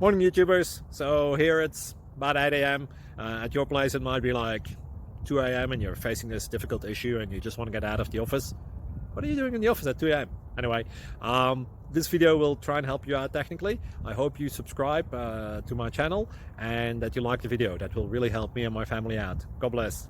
Morning, YouTubers. So here it's about 8 a.m. At your place, it might be like 2 a.m. and you're facing this difficult issue and you just want to get out of the office. What are you doing in the office at 2 a.m.? Anyway, this video will try and help you out technically. I hope you subscribe to my channel and that you like the video. That will really help me and my family out. God bless.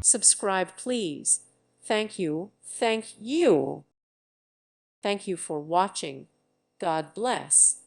Subscribe, please. Thank you. Thank you. Thank you for watching. God bless.